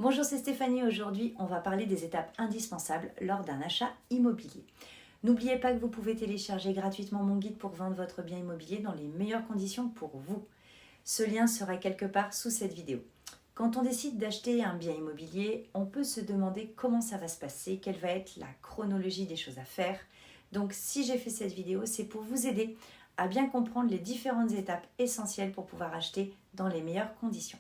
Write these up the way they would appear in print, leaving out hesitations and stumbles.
Bonjour, c'est Stéphanie. Aujourd'hui, on va parler des étapes indispensables lors d'un achat immobilier. N'oubliez pas que vous pouvez télécharger gratuitement mon guide pour vendre votre bien immobilier dans les meilleures conditions pour vous. Ce lien sera quelque part sous cette vidéo. Quand on décide d'acheter un bien immobilier, on peut se demander comment ça va se passer, quelle va être la chronologie des choses à faire. Donc si j'ai fait cette vidéo, c'est pour vous aider à bien comprendre les différentes étapes essentielles pour pouvoir acheter dans les meilleures conditions.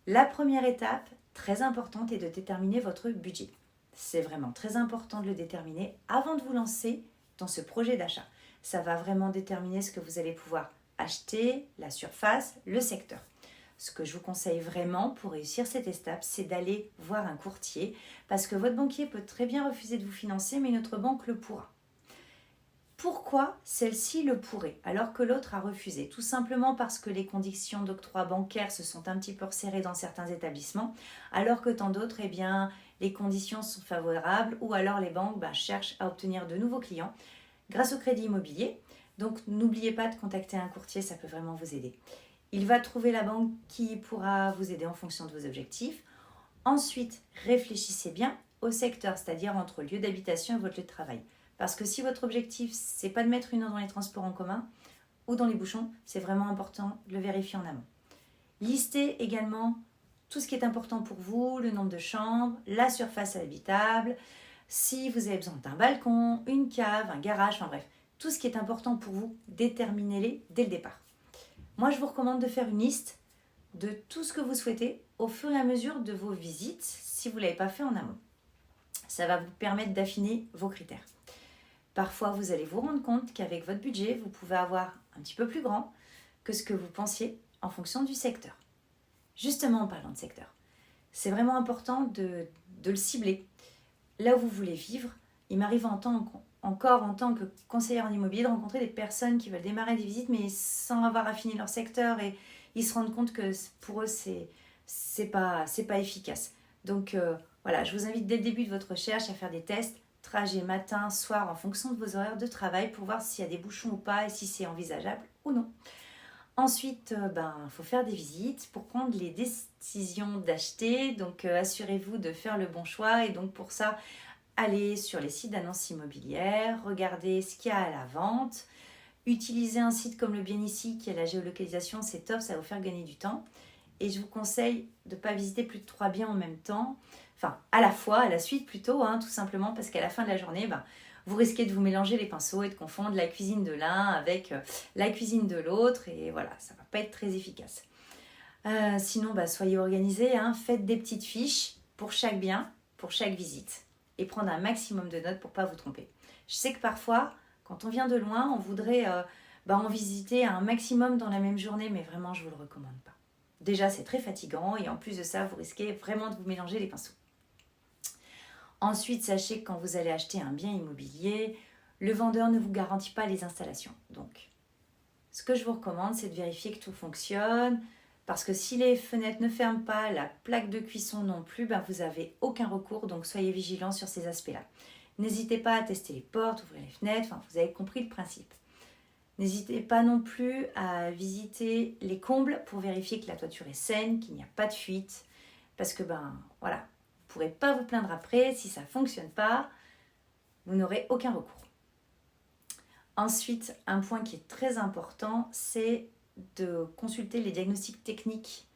La première étape, très importante, est de déterminer votre budget. C'est vraiment très important de le déterminer avant de vous lancer dans ce projet d'achat. Ça va vraiment déterminer ce que vous allez pouvoir acheter, la surface, le secteur. Ce que je vous conseille vraiment pour réussir cette étape, c'est d'aller voir un courtier parce que votre banquier peut très bien refuser de vous financer, mais notre banque le pourra. Pourquoi celle-ci le pourrait alors que l'autre a refusé? Tout simplement parce que les conditions d'octroi bancaire se sont un petit peu resserrées dans certains établissements, alors que tant d'autres, les conditions sont favorables ou alors les banques cherchent à obtenir de nouveaux clients grâce au crédit immobilier. Donc n'oubliez pas de contacter un courtier, ça peut vraiment vous aider. Il va trouver la banque qui pourra vous aider en fonction de vos objectifs. Ensuite, réfléchissez bien au secteur, c'est-à-dire entre lieu d'habitation et votre lieu de travail. Parce que si votre objectif, c'est pas de mettre une heure dans les transports en commun ou dans les bouchons, c'est vraiment important de le vérifier en amont. Listez également tout ce qui est important pour vous, le nombre de chambres, la surface habitable, si vous avez besoin d'un balcon, une cave, un garage, enfin bref, tout ce qui est important pour vous, déterminez-les dès le départ. Moi, je vous recommande de faire une liste de tout ce que vous souhaitez au fur et à mesure de vos visites si vous ne l'avez pas fait en amont. Ça va vous permettre d'affiner vos critères. Parfois, vous allez vous rendre compte qu'avec votre budget, vous pouvez avoir un petit peu plus grand que ce que vous pensiez en fonction du secteur. Justement, en parlant de secteur, c'est vraiment important de le cibler. Là où vous voulez vivre, il m'arrive encore en tant que conseillère en immobilier de rencontrer des personnes qui veulent démarrer des visites mais sans avoir affiné leur secteur et ils se rendent compte que pour eux, c'est pas efficace. Donc voilà, je vous invite dès le début de votre recherche à faire des tests, trajet matin, soir, en fonction de vos horaires de travail pour voir s'il y a des bouchons ou pas et si c'est envisageable ou non. Ensuite, faut faire des visites pour prendre les décisions d'acheter. Donc, assurez-vous de faire le bon choix. Et donc, pour ça, allez sur les sites d'annonces immobilières, regardez ce qu'il y a à la vente. Utilisez un site comme le Bien Ici qui a la géolocalisation, c'est top, ça va vous faire gagner du temps. Et je vous conseille de ne pas visiter plus de 3 biens en même temps. Enfin, à la fois, à la suite plutôt, tout simplement parce qu'à la fin de la journée, vous risquez de vous mélanger les pinceaux et de confondre la cuisine de l'un avec la cuisine de l'autre. Et voilà, ça ne va pas être très efficace. Sinon, soyez organisés, faites des petites fiches pour chaque bien, pour chaque visite. Et prendre un maximum de notes pour ne pas vous tromper. Je sais que parfois, quand on vient de loin, on voudrait en visiter un maximum dans la même journée, mais vraiment, je ne vous le recommande pas. Déjà, c'est très fatigant et en plus de ça, vous risquez vraiment de vous mélanger les pinceaux. Ensuite, sachez que quand vous allez acheter un bien immobilier, le vendeur ne vous garantit pas les installations. Donc, ce que je vous recommande, c'est de vérifier que tout fonctionne. Parce que si les fenêtres ne ferment pas, la plaque de cuisson non plus, vous n'avez aucun recours. Donc, soyez vigilants sur ces aspects-là. N'hésitez pas à tester les portes, ouvrir les fenêtres. Vous avez compris le principe. N'hésitez pas non plus à visiter les combles pour vérifier que la toiture est saine, qu'il n'y a pas de fuite. Parce que, voilà, vous ne pourrez pas vous plaindre après. Si ça ne fonctionne pas, vous n'aurez aucun recours. Ensuite, un point qui est très important, c'est de consulter les diagnostics techniques.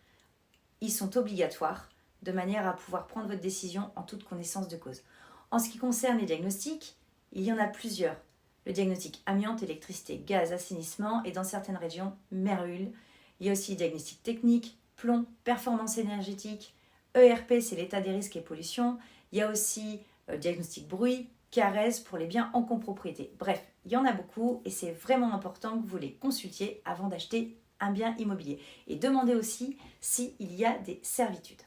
Ils sont obligatoires de manière à pouvoir prendre votre décision en toute connaissance de cause. En ce qui concerne les diagnostics, il y en a plusieurs. Le diagnostic amiante, électricité, gaz, assainissement et dans certaines régions, MERUL. Il y a aussi diagnostic technique, plomb, performance énergétique, ERP, c'est l'état des risques et pollution. Il y a aussi diagnostic bruit, CARES pour les biens en copropriété. Bref, il y en a beaucoup et c'est vraiment important que vous les consultiez avant d'acheter un bien immobilier. Et demandez aussi s'il y a des servitudes.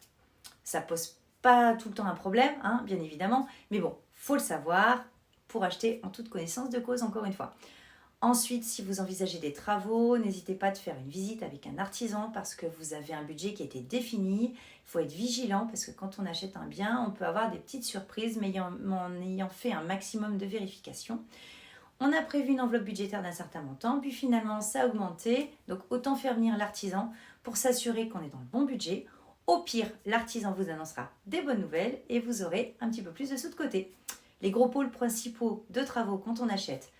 Ça ne pose pas tout le temps un problème, bien évidemment, mais bon, il faut le savoir pour acheter en toute connaissance de cause, encore une fois. Ensuite, si vous envisagez des travaux, n'hésitez pas de faire une visite avec un artisan parce que vous avez un budget qui a été défini. Il faut être vigilant parce que quand on achète un bien, on peut avoir des petites surprises, mais en ayant fait un maximum de vérifications. On a prévu une enveloppe budgétaire d'un certain montant, puis finalement ça a augmenté. Donc autant faire venir l'artisan pour s'assurer qu'on est dans le bon budget. Au pire, l'artisan vous annoncera des bonnes nouvelles et vous aurez un petit peu plus de sous de côté. Les gros pôles principaux de travaux quand on achète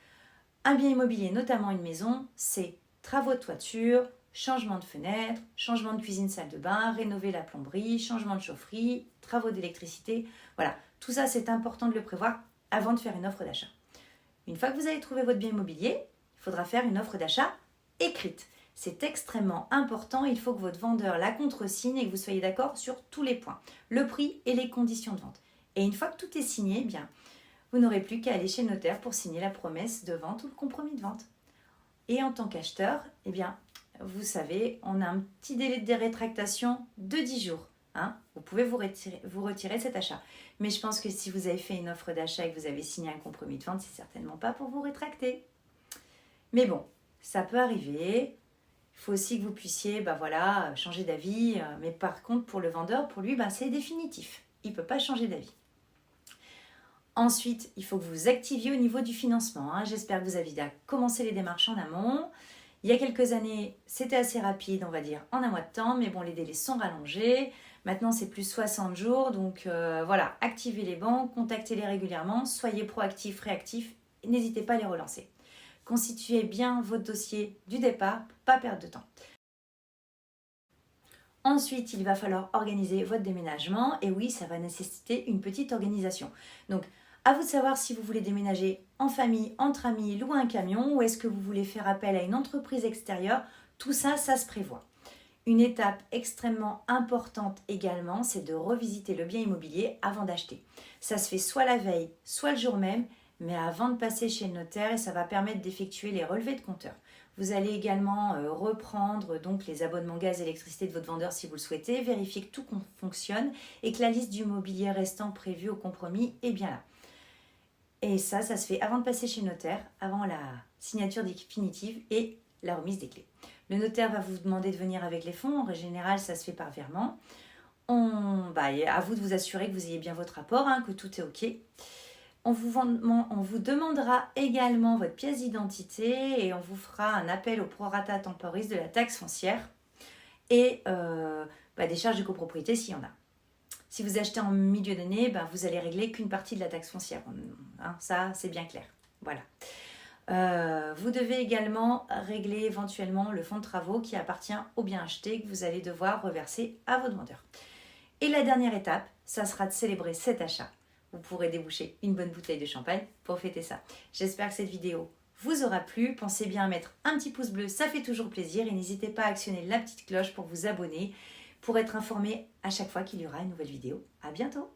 un bien immobilier, notamment une maison, c'est travaux de toiture, changement de fenêtre, changement de cuisine, salle de bain, rénover la plomberie, changement de chaufferie, travaux d'électricité. Voilà, tout ça c'est important de le prévoir avant de faire une offre d'achat. Une fois que vous avez trouvé votre bien immobilier, il faudra faire une offre d'achat écrite. C'est extrêmement important, il faut que votre vendeur la contresigne et que vous soyez d'accord sur tous les points, le prix et les conditions de vente. Et une fois que tout est signé, bien, vous n'aurez plus qu'à aller chez le notaire pour signer la promesse de vente ou le compromis de vente. Et en tant qu'acheteur, eh bien, vous savez, on a un petit délai de rétractation de 10 jours. Vous pouvez vous retirer cet achat. Mais je pense que si vous avez fait une offre d'achat et que vous avez signé un compromis de vente, c'est certainement pas pour vous rétracter. Mais bon, ça peut arriver. Il faut aussi que vous puissiez changer d'avis. Mais par contre, pour le vendeur, pour lui, c'est définitif. Il ne peut pas changer d'avis. Ensuite, il faut que vous activiez au niveau du financement. J'espère que vous avez commencé les démarches en amont. Il y a quelques années, c'était assez rapide, on va dire, en un mois de temps. Mais bon, les délais sont rallongés. Maintenant, c'est plus 60 jours. Donc voilà, activez les banques, contactez-les régulièrement. Soyez proactifs, réactifs. N'hésitez pas à les relancer. Constituez bien votre dossier du départ pour ne pas perdre de temps. Ensuite, il va falloir organiser votre déménagement. Et oui, ça va nécessiter une petite organisation. Donc, à vous de savoir si vous voulez déménager en famille, entre amis, louer un camion ou est-ce que vous voulez faire appel à une entreprise extérieure. Tout ça, ça se prévoit. Une étape extrêmement importante également, c'est de revisiter le bien immobilier avant d'acheter. Ça se fait soit la veille, soit le jour même, mais avant de passer chez le notaire et ça va permettre d'effectuer les relevés de compteur. Vous allez également reprendre donc les abonnements gaz et électricité de votre vendeur si vous le souhaitez, vérifier que tout fonctionne et que la liste du mobilier restant prévue au compromis est bien là. Et ça se fait avant de passer chez le notaire, avant la signature définitive et la remise des clés. Le notaire va vous demander de venir avec les fonds. En général, ça se fait par virement. À vous de vous assurer que vous ayez bien votre rapport, que tout est OK. On vous demandera également votre pièce d'identité et on vous fera un appel au prorata temporis de la taxe foncière et des charges de copropriété s'il y en a. Si vous achetez en milieu d'année, vous allez régler qu'une partie de la taxe foncière. Ça, c'est bien clair. Voilà. Vous devez également régler éventuellement le fonds de travaux qui appartient au bien acheté que vous allez devoir reverser à votre vendeur. Et la dernière étape, ça sera de célébrer cet achat. Vous pourrez déboucher une bonne bouteille de champagne pour fêter ça. J'espère que cette vidéo vous aura plu. Pensez bien à mettre un petit pouce bleu, ça fait toujours plaisir. Et n'hésitez pas à actionner la petite cloche pour vous abonner, pour être informé à chaque fois qu'il y aura une nouvelle vidéo. À bientôt!